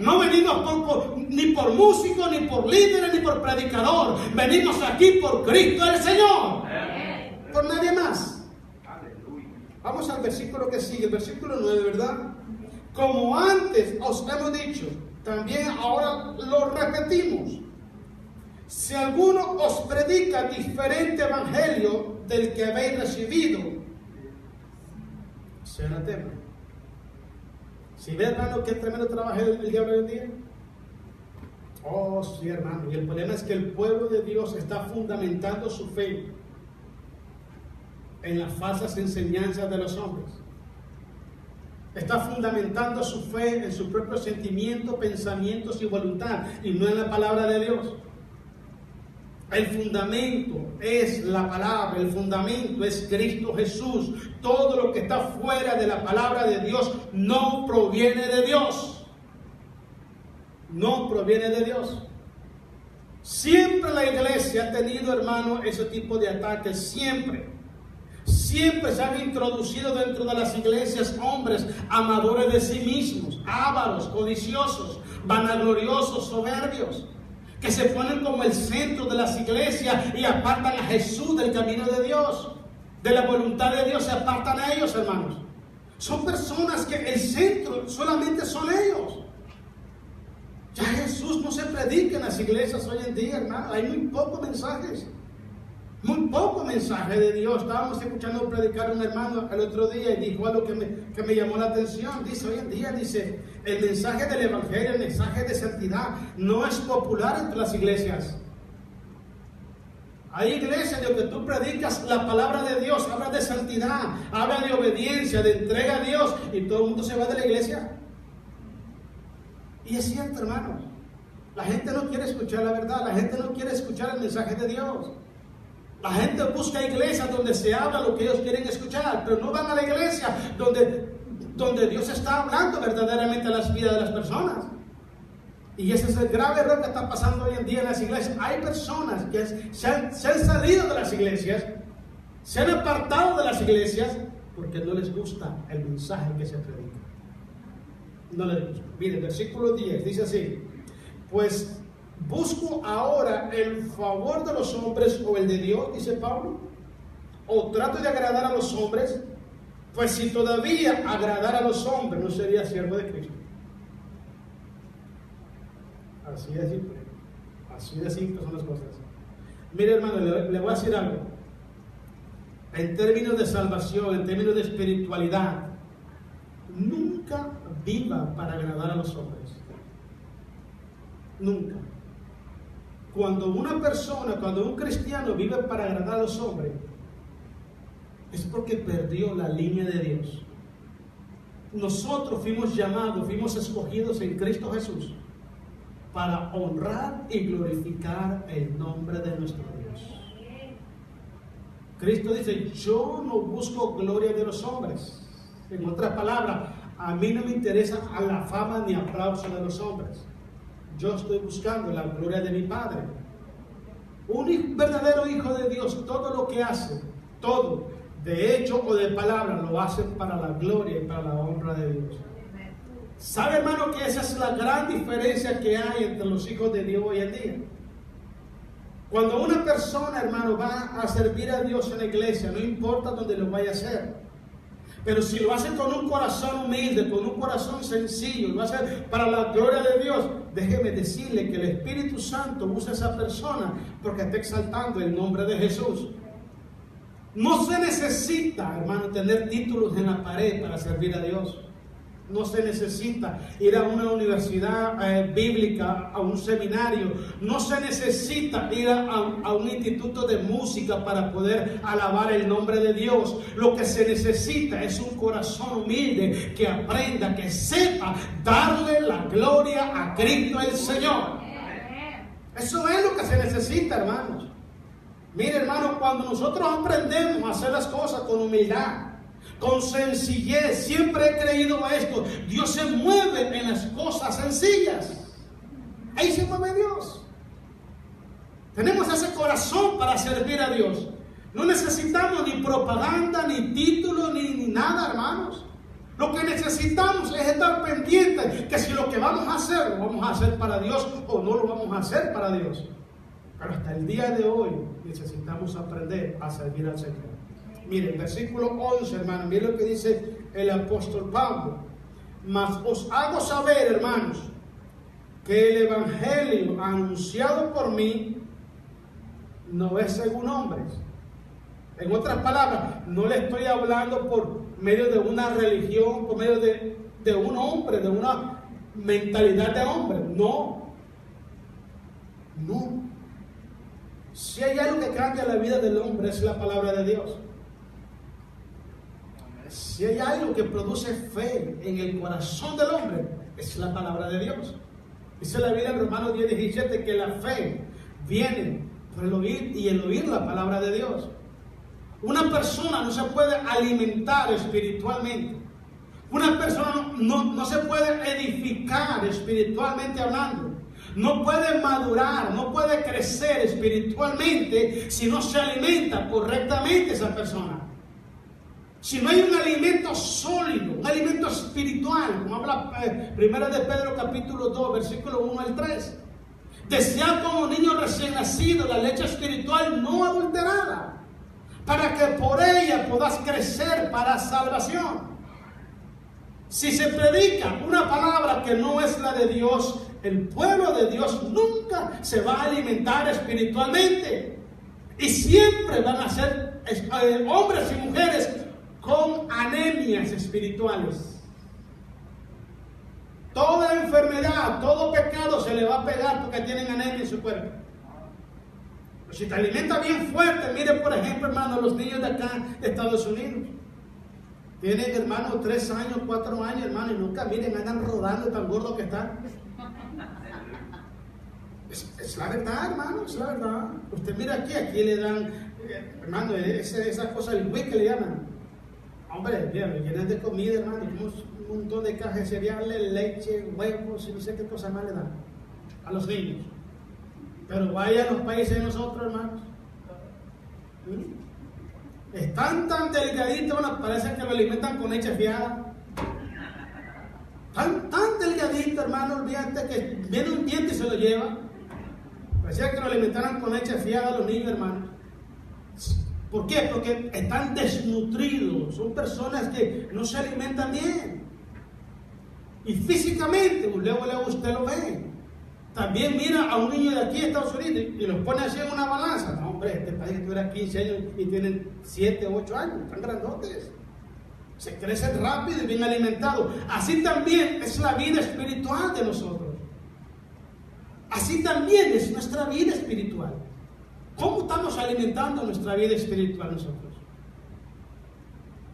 No venimos ni por músico, ni por líderes, ni por predicador. Venimos aquí por Cristo el Señor. Por nadie más. Vamos al versículo que sigue, el versículo 9, ¿verdad? Como antes os hemos dicho, también ahora lo repetimos. Si alguno os predica diferente evangelio del que habéis recibido, sea anatema. Si ve, hermano, qué tremendo trabajo el diablo hoy en día. Oh, sí, hermano. Y el problema es que el pueblo de Dios está fundamentando su fe en las falsas enseñanzas de los hombres. Está fundamentando su fe en sus propios sentimientos, pensamientos y voluntad, y no en la palabra de Dios. El fundamento es la palabra, el fundamento es Cristo Jesús. Todo lo que está fuera de la palabra de Dios no proviene de Dios. No proviene de Dios. Siempre la iglesia ha tenido, hermano, ese tipo de ataques, siempre. Siempre se han introducido dentro de las iglesias hombres amadores de sí mismos, ávaros, codiciosos, vanagloriosos, soberbios, que se ponen como el centro de las iglesias y apartan a Jesús del camino de Dios, de la voluntad de Dios, se apartan a ellos, hermanos. Son personas que el centro solamente son ellos. Ya Jesús no se predica en las iglesias hoy en día, hermano. Hay muy pocos mensajes. Muy poco mensaje de Dios. Estábamos escuchando predicar a un hermano el otro día y dijo algo que me llamó la atención. Dice, hoy en día, el mensaje del evangelio, el mensaje de santidad no es popular entre las iglesias. Hay iglesias donde tú predicas la palabra de Dios, hablas de santidad, hablas de obediencia, de entrega a Dios, y todo el mundo se va de la iglesia. Y es cierto, hermano. La gente no quiere escuchar la verdad, la gente no quiere escuchar el mensaje de Dios. La gente busca iglesias donde se habla lo que ellos quieren escuchar, pero no van a la iglesia donde Dios está hablando verdaderamente a las vidas de las personas. Y ese es el grave error que está pasando hoy en día en las iglesias. Hay personas que se han salido de las iglesias, se han apartado de las iglesias porque no les gusta el mensaje que se predica. No les gusta. Mire, el versículo 10 dice así: pues ¿busco ahora el favor de los hombres o el de Dios? Dice Pablo. ¿O trato de agradar a los hombres? Pues si todavía agradara a los hombres, no sería siervo de Cristo. Así de simple. Así de simple son las cosas. Mire, hermano, le voy a decir algo. En términos de salvación, en términos de espiritualidad, nunca viva para agradar a los hombres. Nunca. Cuando un cristiano vive para agradar a los hombres, es porque perdió la línea de Dios. Nosotros fuimos llamados, fuimos escogidos en Cristo Jesús para honrar y glorificar el nombre de nuestro Dios. Cristo dice, yo no busco gloria de los hombres. En otras palabras, a mí no me interesa a la fama ni aplauso de los hombres. Yo estoy buscando la gloria de mi Padre. Un verdadero hijo de Dios, todo lo que hace, todo, de hecho o de palabra, lo hace para la gloria y para la honra de Dios. ¿Sabe, hermano, que esa es la gran diferencia que hay entre los hijos de Dios hoy en día? Cuando una persona, hermano, va a servir a Dios en la iglesia, no importa dónde lo vaya a hacer, pero si lo hace con un corazón humilde, con un corazón sencillo, lo hace para la gloria de Dios, déjeme decirle que el Espíritu Santo usa a esa persona porque está exaltando el nombre de Jesús. No se necesita, hermano, tener títulos en la pared para servir a Dios. No se necesita ir a una universidad bíblica, a un seminario. No se necesita ir a un instituto de música para poder alabar el nombre de Dios. Lo que se necesita es un corazón humilde que aprenda, que sepa darle la gloria a Cristo el Señor. Eso es lo que se necesita, hermanos. Mire, hermano, cuando nosotros aprendemos a hacer las cosas con humildad, con sencillez, siempre he creído esto, Dios se mueve en las cosas sencillas. Ahí se mueve Dios. Tenemos ese corazón para servir a Dios. No necesitamos ni propaganda, ni título, ni nada, hermanos. Lo que necesitamos es estar pendientes que si lo que vamos a hacer, lo vamos a hacer para Dios o no lo vamos a hacer para Dios. Pero hasta el día de hoy necesitamos aprender a servir al Señor. Miren, versículo 11, hermano, miren lo que dice el apóstol Pablo. Mas os hago saber, hermanos, que el evangelio anunciado por mí no es según hombres. En otras palabras, no le estoy hablando por medio de una religión, por medio de un hombre, de una mentalidad de hombre. No. No. Si hay algo que cambia la vida del hombre es la palabra de Dios. Si hay algo que produce fe en el corazón del hombre, es la palabra de Dios. Dice la Biblia en Romanos 10:17 que la fe viene por el oír y el oír la palabra de Dios. Una persona no se puede alimentar espiritualmente. Una persona no se puede edificar espiritualmente hablando. No puede madurar, no puede crecer espiritualmente si no se alimenta correctamente esa persona. Si no hay un alimento sólido, un alimento espiritual, como habla 1 de Pedro capítulo 2, versículo 1 al 3. Desead como niño recién nacido la leche espiritual no adulterada, para que por ella podáis crecer para salvación. Si se predica una palabra que no es la de Dios, el pueblo de Dios nunca se va a alimentar espiritualmente. Y siempre van a ser hombres y mujeres con anemias espirituales. Toda enfermedad, todo pecado se le va a pegar porque tienen anemia en su cuerpo. Pero si te alimenta bien fuerte, mire por ejemplo, hermano, los niños de acá de Estados Unidos. Tienen, hermano, 3 años, 4 años, hermano, y nunca, miren, andan rodando tan gordos que están. Es la verdad, hermano, es la verdad. Usted mira aquí le dan, hermano, esas cosas, el wiki que le llaman. Hombre, mira, me llenan de comida, hermano, un montón de cajas de cereales, leche, huevos y no sé qué cosas más le dan a los niños. Pero vaya a los países de nosotros, hermanos. Están tan delgaditos, bueno, parece que lo alimentan con leche fiada. Tan delgadito, hermano, olvídate que viene un diente y se lo lleva. Parecía que lo alimentaran con leche fiada a los niños, hermano. ¿Por qué? Porque están desnutridos. Son personas que no se alimentan bien. Y físicamente, luego usted lo ve. También mira a un niño de aquí de Estados Unidos y los pone así en una balanza. No, hombre, este país que tuviera 15 años y tienen 7, 8 años. Están grandotes. Se crecen rápido y bien alimentados. Así también es la vida espiritual de nosotros. Así también es nuestra vida espiritual. ¿Cómo estamos alimentando nuestra vida espiritual nosotros?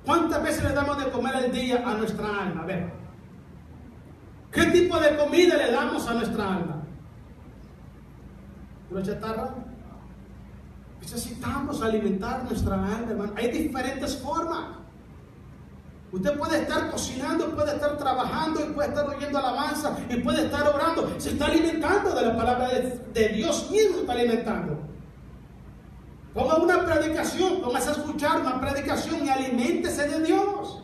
¿Cuántas veces le damos de comer al día a nuestra alma? A ver, ¿qué tipo de comida le damos a nuestra alma? pura chatarra. Necesitamos alimentar nuestra alma, hermano. Hay diferentes formas. Usted puede estar cocinando, puede estar trabajando, y puede estar oyendo alabanza, y puede estar orando. Se está alimentando de la palabra de Dios mismo, está alimentando. Ponga una predicación, póngase a escuchar una predicación y aliméntese de Dios.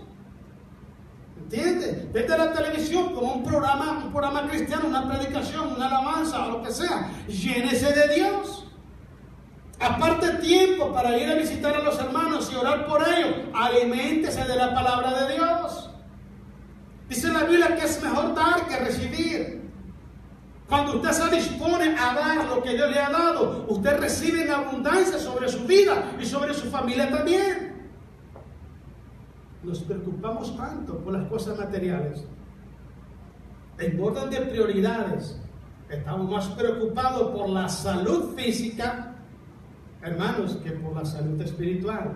¿Entiende? Vete a la televisión como un programa cristiano, una predicación, una alabanza o lo que sea. Llénese de Dios. Aparte tiempo para ir a visitar a los hermanos y orar por ellos. Aliméntese de la palabra de Dios. Dice la Biblia que es mejor dar que recibir. Cuando usted se dispone a dar lo que Dios le ha dado, usted recibe en abundancia sobre su vida y sobre su familia también. Nos preocupamos tanto por las cosas materiales. En orden de prioridades, estamos más preocupados por la salud física, hermanos, que por la salud espiritual.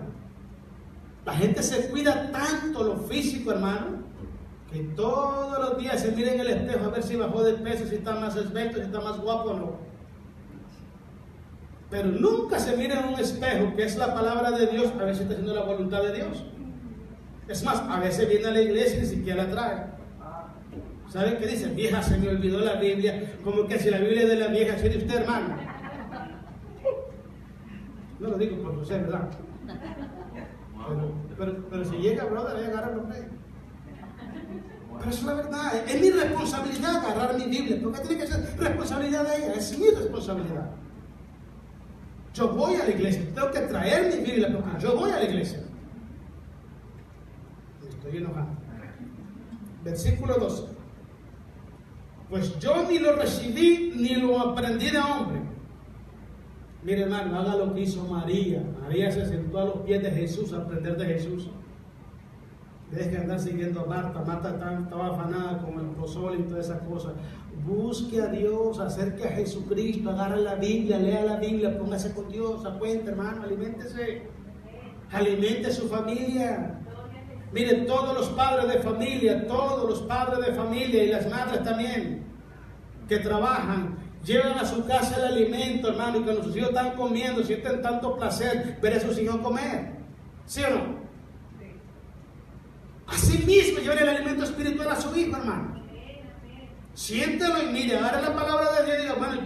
La gente se cuida tanto lo físico, hermano, que todos los días se mira en el espejo a ver si bajó de peso, si está más esbelto, si está más guapo o no. Pero nunca se mira en un espejo, que es la palabra de Dios, a ver si está haciendo la voluntad de Dios. Es más, a veces viene a la iglesia y ni siquiera la trae. ¿Saben qué dicen? Vieja, se me olvidó la Biblia. Como que si la Biblia es de la vieja, ¿sí de usted, hermano? No lo digo por usted, ¿verdad? Pero si llega, brother, voy a agarrar los reyes. Pero eso es la verdad. Es mi responsabilidad agarrar mi Biblia. ¿Por qué tiene que ser responsabilidad de ella? Es mi responsabilidad. Yo voy a la iglesia. Tengo que traer mi Biblia porque yo voy a la iglesia. Estoy enojado. Versículo 12. Pues yo ni lo recibí ni lo aprendí de hombre. Mire, hermano, haga lo que hizo María. María se sentó a los pies de Jesús a aprender de Jesús. Deje de andar siguiendo a Marta. Marta estaba afanada con el pozole y todas esas cosas. Busque a Dios, acerque a Jesucristo, agarre la Biblia, lea la Biblia, póngase con Dios, acuente, hermano, aliméntese. Alimente su familia. Miren, todos los padres de familia y las madres también, que trabajan, llevan a su casa el alimento, hermano, y cuando sus hijos están comiendo, sienten tanto placer ver a sus hijos comer. ¿Sí o no? Sí. Así mismo, lleven el alimento espiritual a su hijo, hermano. Siéntelo y mire, agarre la palabra de Dios y diga, bueno,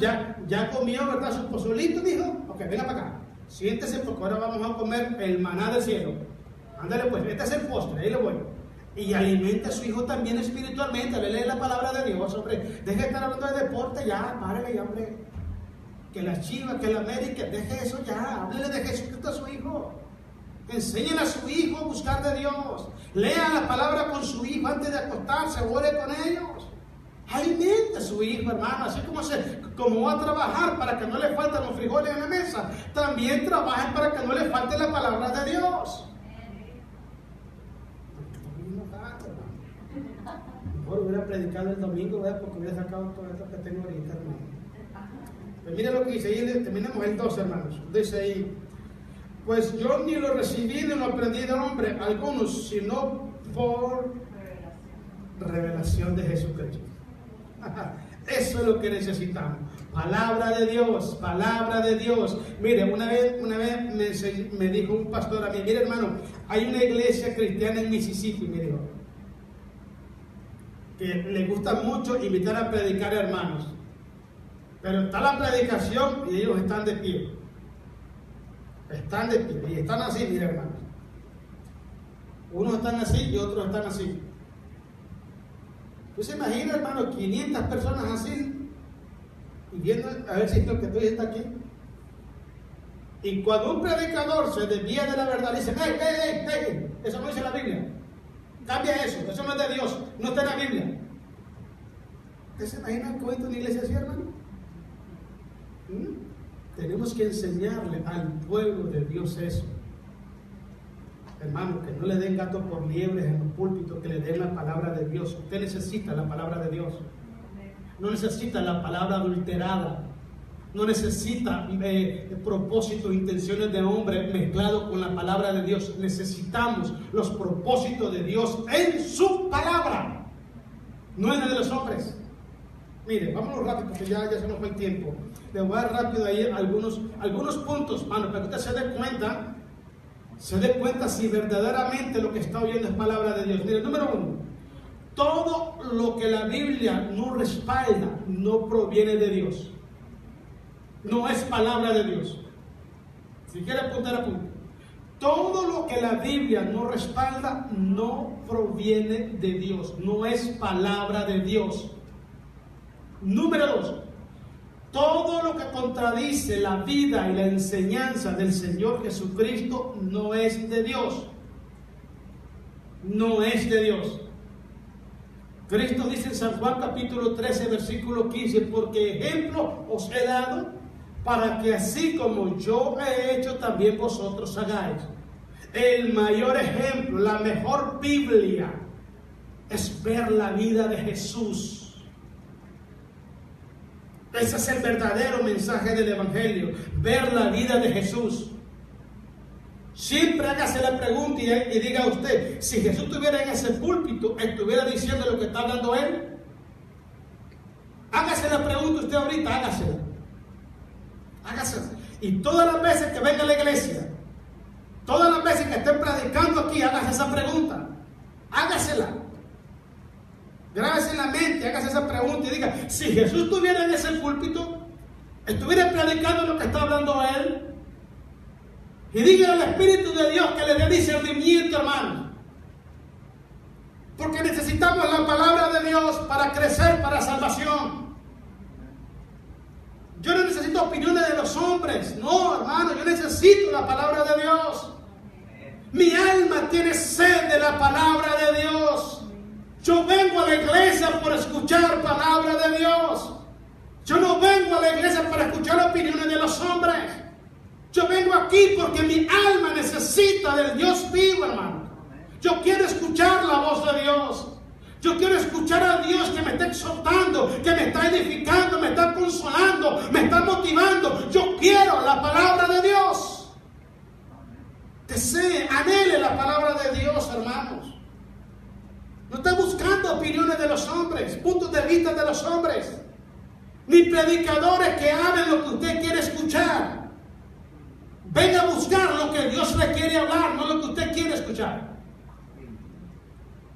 ya comió, ¿verdad? Su pozolito, dijo. Ok, venga para acá. Siéntese porque ahora vamos a comer el maná del cielo. Ándale pues, este es el postre, ahí le voy. Y alimente a su hijo también espiritualmente, le lee la palabra de Dios, hombre. Deje de estar hablando de deporte, ya, párele ya, hombre. Que la Chivas, que la América, deje eso ya, háblele de Jesucristo a su hijo. Enséñele a su hijo a buscar de Dios. Lea la palabra con su hijo antes de acostarse, ore con ellos. Alimente a su hijo, hermano, así como va a trabajar para que no le falten los frijoles en la mesa, también trabajen para que no le falte la palabra de Dios. Mejor hubiera predicado el domingo, ¿verdad? Porque hubiera sacado todo esto que tengo ahorita, hermano. Pues mira lo que dice ahí, terminamos el 2, hermanos. Dice ahí, pues yo ni lo recibí ni lo aprendí de hombre algunos, sino por revelación de Jesucristo. Eso es lo que necesitamos. Palabra de Dios, palabra de Dios. Mire, una vez me dijo un pastor a mí, mire, hermano, hay una iglesia cristiana en Mississippi, me dijo, que le gusta mucho invitar a predicar hermanos, pero está la predicación y ellos están de pie. Están de pie y están así, mire, hermanos. Unos están así y otros están así. ¿Tú se imaginas, hermano, 500 personas así y viendo a ver si lo que estoy está aquí? Y cuando un predicador se desvía de la verdad, dice, hey, eso no dice la Biblia. Cambia eso no es de Dios, no está en la Biblia. ¿Usted se imagina cómo es una iglesia así, hermano? Tenemos que enseñarle al pueblo de Dios eso. Hermano, que no le den gato por liebres en los púlpitos, que le den la palabra de Dios. Usted necesita la palabra de Dios. No necesita la palabra adulterada. No necesita propósitos, intenciones de hombre mezclados con la palabra de Dios. Necesitamos los propósitos de Dios en su palabra, no en la de los hombres. Mire, vámonos rápido porque ya se nos fue el tiempo. Le voy a dar rápido ahí algunos puntos, mano, para que usted se dé cuenta si verdaderamente lo que está oyendo es palabra de Dios. Mire, número 1, todo lo que la Biblia no respalda no proviene de Dios. No es palabra de Dios. Si quiere apuntar, apunte. Todo lo que la Biblia no respalda no proviene de Dios. No es palabra de Dios. Número 2. Todo lo que contradice la vida y la enseñanza del Señor Jesucristo no es de Dios. No es de Dios. Cristo dice en San Juan capítulo 13, versículo 15, porque ejemplo os he dado para que así como yo he hecho, también vosotros hagáis. El mayor ejemplo, la mejor Biblia, es ver la vida de Jesús. Ese es el verdadero mensaje del Evangelio, ver la vida de Jesús. Siempre hágase la pregunta y diga usted, si Jesús estuviera en ese púlpito, estuviera diciendo lo que está hablando Él. Hágase la pregunta usted ahorita, hágasela. Y todas las veces que venga a la iglesia, todas las veces que estén predicando aquí, hágase esa pregunta. Hágasela. Grábese en la mente, hágase esa pregunta y diga, si Jesús estuviera en ese púlpito, estuviera predicando lo que está hablando Él, y diga al Espíritu de Dios que le dé discernimiento, hermano. Porque necesitamos la palabra de Dios para crecer, para salvación. Yo no necesito opiniones de los hombres. No, hermano, yo necesito la palabra de Dios. Mi alma tiene sed de la palabra de Dios. Yo vengo a la iglesia por escuchar palabra de Dios. Yo no vengo a la iglesia para escuchar opiniones de los hombres. Yo vengo aquí porque mi alma necesita del Dios vivo, hermano. Yo quiero escuchar la voz de Dios. Yo quiero escuchar a Dios que me está exhortando, que me está edificando, me está consolando, me está motivando. Yo quiero la palabra de Dios. Desee, anhele la palabra de Dios, hermanos. No está buscando opiniones de los hombres, puntos de vista de los hombres, ni predicadores que hablen lo que usted quiere escuchar. Venga a buscar lo que Dios le quiere hablar, no lo que usted quiere escuchar.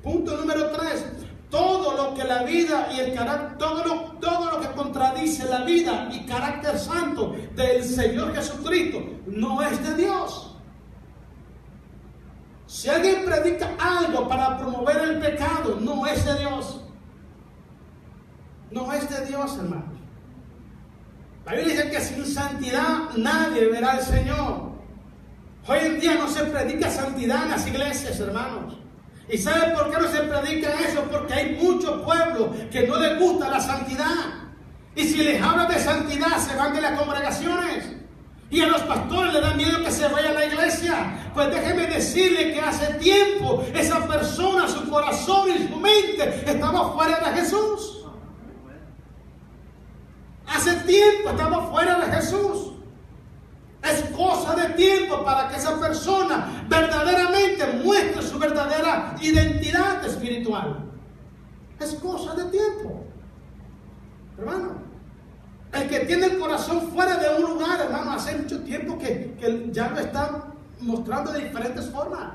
Punto número 3. Todo lo que la vida y el carácter, todo lo que contradice la vida y carácter santo del Señor Jesucristo no es de Dios. Si alguien predica algo para promover el pecado, no es de Dios. No es de Dios, hermanos. La Biblia dice que sin santidad nadie verá al Señor. Hoy en día no se predica santidad en las iglesias, hermanos. ¿Y sabe por qué no se predica eso? Porque hay muchos pueblos que no les gusta la santidad. Y si les hablan de santidad, se van de las congregaciones. Y a los pastores les da miedo que se vaya a la iglesia. Pues déjeme decirle que hace tiempo esa persona, su corazón y su mente estaba fuera de Jesús. Hace tiempo estaba fuera de Jesús. Es cosa de tiempo para que esa persona verdaderamente muestre su verdadera identidad espiritual. Es cosa de tiempo, hermano. El que tiene el corazón fuera de un lugar, hermano, hace mucho tiempo que ya lo está mostrando de diferentes formas.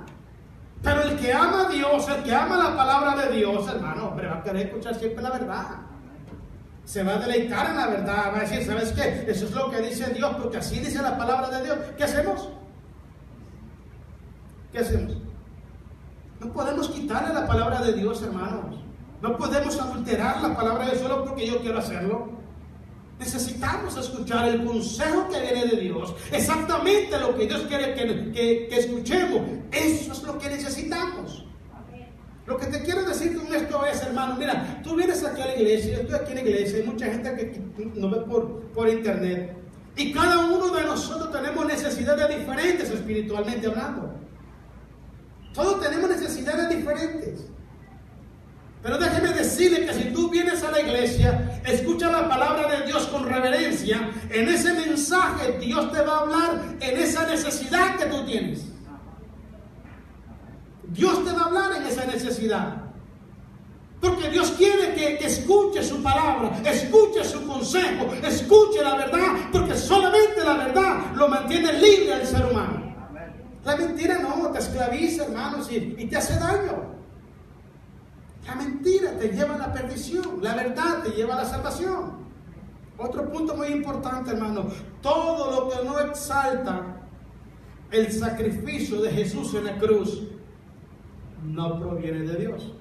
Pero el que ama a Dios, el que ama la palabra de Dios, hermano, hombre, va a querer escuchar siempre la verdad. Se va a deleitar en la verdad, va a decir, ¿sabes qué? Eso es lo que dice Dios, porque así dice la palabra de Dios. ¿Qué hacemos? ¿Qué hacemos? No podemos quitarle la palabra de Dios, hermanos. No podemos adulterar la palabra de Dios solo porque yo quiero hacerlo. Necesitamos escuchar el consejo que viene de Dios. Exactamente lo que Dios quiere que escuchemos. Eso es lo que necesitamos. Lo que te quiero decir con esto es, hermano, mira, tú vienes aquí a la iglesia, yo estoy aquí en la iglesia, hay mucha gente que nos ve por internet. Y cada uno de nosotros tenemos necesidades diferentes espiritualmente hablando. Todos tenemos necesidades diferentes. Pero déjeme decirle que si tú vienes a la iglesia, escucha la palabra de Dios con reverencia, en ese mensaje Dios te va a hablar en esa necesidad que tú tienes. Dios te va a hablar en esa necesidad. Porque Dios quiere que escuche su palabra, escuche su consejo, escuche la verdad, porque solamente la verdad lo mantiene libre al ser humano. La mentira no, te esclaviza, hermanos, y te hace daño. La mentira te lleva a la perdición, la verdad te lleva a la salvación. Otro punto muy importante, hermano, todo lo que no exalta el sacrificio de Jesús en la cruz no proviene de Dios.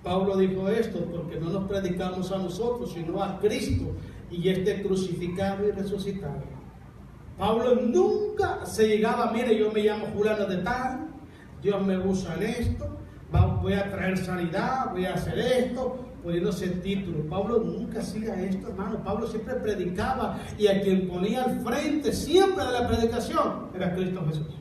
Pablo dijo esto porque no nos predicamos a nosotros, sino a Cristo y este crucificado y resucitado. Pablo nunca se llegaba, mire, yo me llamo fulano de tal, Dios me usa en esto, voy a traer sanidad, voy a hacer esto, poniéndose título. Pablo nunca hacía esto, hermano. Pablo siempre predicaba, y a quien ponía al frente siempre de la predicación era Cristo Jesús.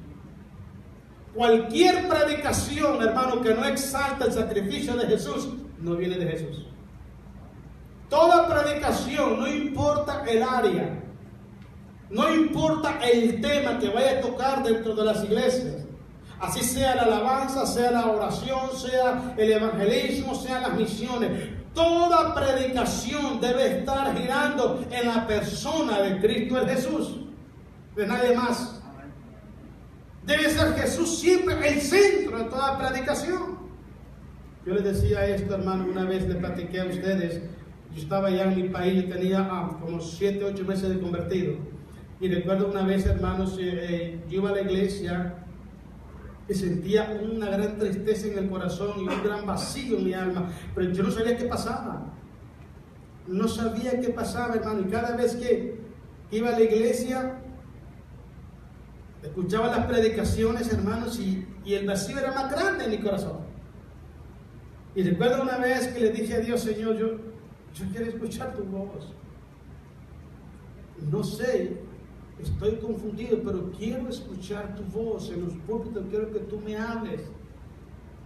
Cualquier predicación, hermano, que no exalta el sacrificio de Jesús, no viene de Jesús. Toda predicación, no importa el área, no importa el tema que vaya a tocar dentro de las iglesias, así sea la alabanza, sea la oración, sea el evangelismo, sean las misiones, toda predicación debe estar girando en la persona de Cristo el Jesús, de nadie más. Debe ser Jesús siempre el centro de toda predicación. Yo les decía esto, hermano, una vez le platiqué a ustedes. Yo estaba allá en mi país, yo tenía como 7, 8 meses de convertido. Y recuerdo una vez, hermanos, yo iba a la iglesia y sentía una gran tristeza en el corazón y un gran vacío en mi alma. Pero yo no sabía qué pasaba. No sabía qué pasaba, hermano. Y cada vez que iba a la iglesia, escuchaba las predicaciones, hermanos, y el vacío era más grande en mi corazón. Y recuerdo una vez que le dije a Dios: Señor, yo quiero escuchar tu voz. No sé, estoy confundido, pero quiero escuchar tu voz en los púlpitos. Quiero que tú me hables,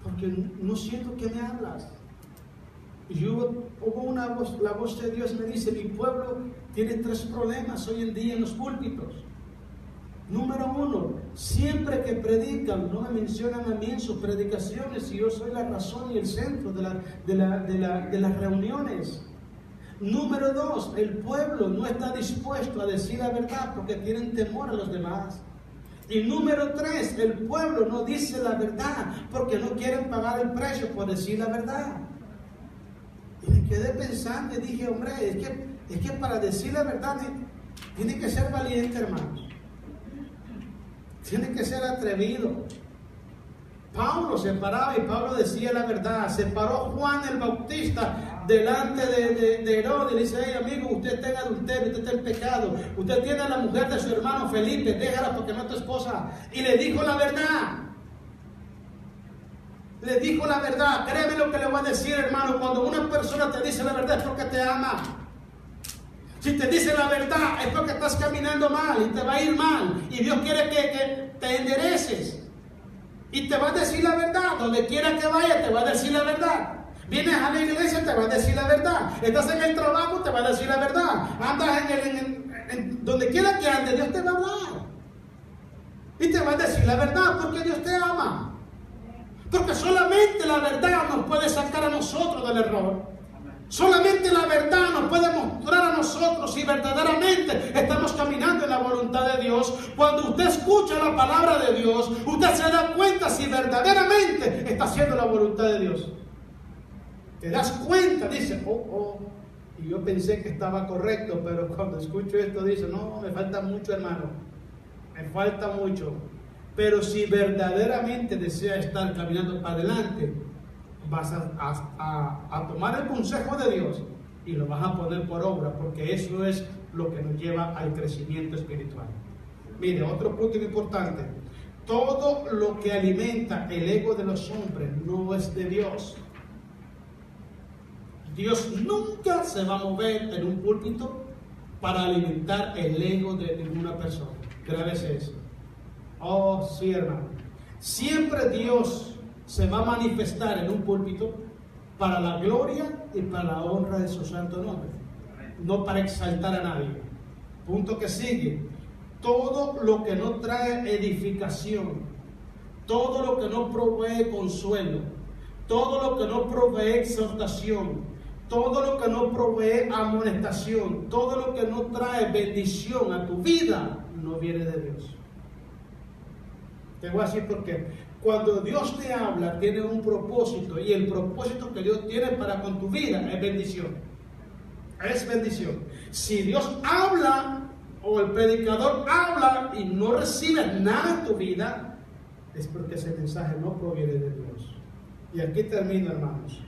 porque no siento que me hablas. Y hubo una voz, la voz de Dios me dice: mi pueblo tiene 3 problemas hoy en día en los púlpitos. Número 1, siempre que predican no me mencionan a mí en sus predicaciones, y yo soy la razón y el centro de las reuniones. Número 2, el pueblo no está dispuesto a decir la verdad porque tienen temor a los demás. Y número 3, el pueblo no dice la verdad porque no quieren pagar el precio por decir la verdad. Y me quedé pensando y dije: hombre, es que para decir la verdad tiene que ser valiente, hermanos. Tiene que ser atrevido. Pablo se paraba y Pablo decía la verdad. Se paró Juan el Bautista delante de Herodes y le dice: hey, amigo, usted está en adulterio, usted está en pecado, usted tiene a la mujer de su hermano Felipe, déjala porque no es tu esposa. Y le dijo la verdad. Le dijo la verdad. Créeme lo que le voy a decir, hermano. Cuando una persona te dice la verdad es porque te ama. Si te dice la verdad es porque estás caminando mal y te va a ir mal. Y Dios quiere que te endereces. Y te va a decir la verdad. Donde quiera que vaya te va a decir la verdad. Vienes a la iglesia, te va a decir la verdad. Estás en el trabajo, te va a decir la verdad. Andas en donde quiera que andes, Dios te va a hablar. Y te va a decir la verdad porque Dios te ama. Porque solamente la verdad nos puede sacar a nosotros del error. Solamente la verdad nos puede mostrar a nosotros si verdaderamente estamos caminando en la voluntad de Dios. Cuando usted escucha la palabra de Dios, usted se da cuenta si verdaderamente está haciendo la voluntad de Dios. Te das cuenta, dice: y yo pensé que estaba correcto, pero cuando escucho esto dice: no, me falta mucho, hermano, me falta mucho. Pero si verdaderamente desea estar caminando para adelante, vas a tomar el consejo de Dios y lo vas a poner por obra, porque eso es lo que nos lleva al crecimiento espiritual. Mire, otro punto importante: todo lo que alimenta el ego de los hombres no es de Dios. Dios nunca se va a mover en un púlpito para alimentar el ego de ninguna persona. Grábese eso. Oh, sí, hermano. Siempre Dios se va a manifestar en un púlpito para la gloria y para la honra de su santo nombre, no para exaltar a nadie. Punto que sigue: todo lo que no trae edificación, todo lo que no provee consuelo, todo lo que no provee exhortación, todo lo que no provee amonestación, todo lo que no trae bendición a tu vida, no viene de Dios. Te voy a decir por qué. Cuando Dios te habla, tiene un propósito, y el propósito que Dios tiene para con tu vida es bendición. Es bendición. Si Dios habla, o el predicador habla y no recibes nada en tu vida, es porque ese mensaje no proviene de Dios. Y aquí termino, hermanos.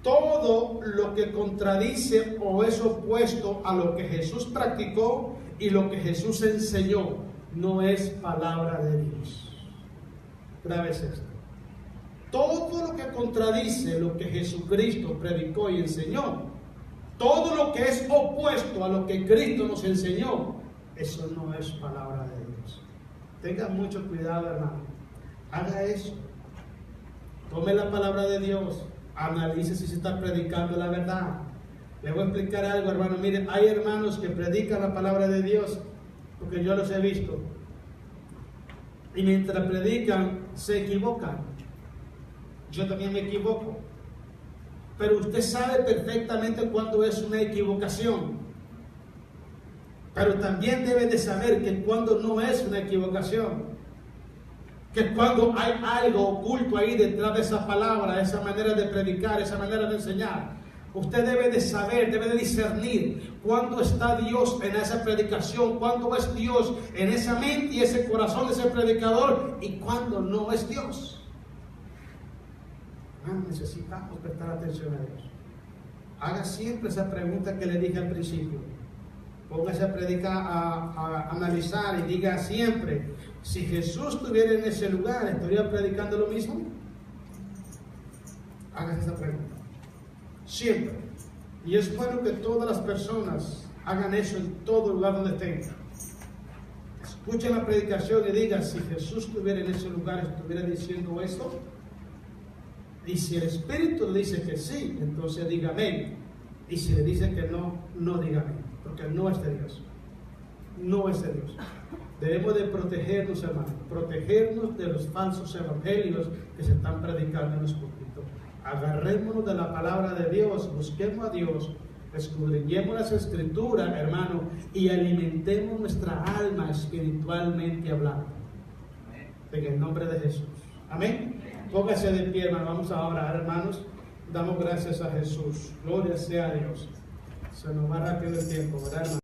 Todo lo que contradice o es opuesto a lo que Jesús practicó y lo que Jesús enseñó, no es palabra de Dios. Grave es esto. Todo lo que contradice lo que Jesucristo predicó y enseñó, todo lo que es opuesto a lo que Cristo nos enseñó, eso no es palabra de Dios. Tenga mucho cuidado, hermano. Haga eso. Tome la palabra de Dios. Analice si se está predicando la verdad. Le voy a explicar algo, hermano. Miren, hay hermanos que predican la palabra de Dios, porque yo los he visto. Y mientras predican, se equivocan. Yo también me equivoco. Pero usted sabe perfectamente cuándo es una equivocación. Pero también debe de saber que cuando no es una equivocación, que cuando hay algo oculto ahí detrás de esa palabra, esa manera de predicar, esa manera de enseñar, usted debe de saber, debe de discernir cuándo está Dios en esa predicación, cuándo es Dios en esa mente y ese corazón de ese predicador, y cuándo no es Dios. Necesitamos prestar atención a Dios. Haga siempre esa pregunta que le dije al principio. Póngase a predicar, a analizar y diga siempre: si Jesús estuviera en ese lugar, ¿estaría predicando lo mismo? Haga esa pregunta. Siempre. Y es bueno que todas las personas hagan eso en todo lugar donde estén. Escuchen la predicación y digan: si Jesús estuviera en ese lugar, ¿estuviera diciendo esto? Y si el Espíritu le dice que sí, entonces diga amén. Y si le dice que no, no diga amén, porque no es de Dios. No es de Dios. Debemos de protegernos, hermanos, protegernos de los falsos evangelios que se están predicando en los púlpitos. Agarrémonos de la palabra de Dios, busquemos a Dios, escudriñemos las Escrituras, hermano, y alimentemos nuestra alma espiritualmente hablando. En el nombre de Jesús. Amén. Póngase de pie, hermano. Vamos a orar, hermanos. Damos gracias a Jesús. Gloria sea a Dios. Se nos va rápido el tiempo, ¿verdad, hermano?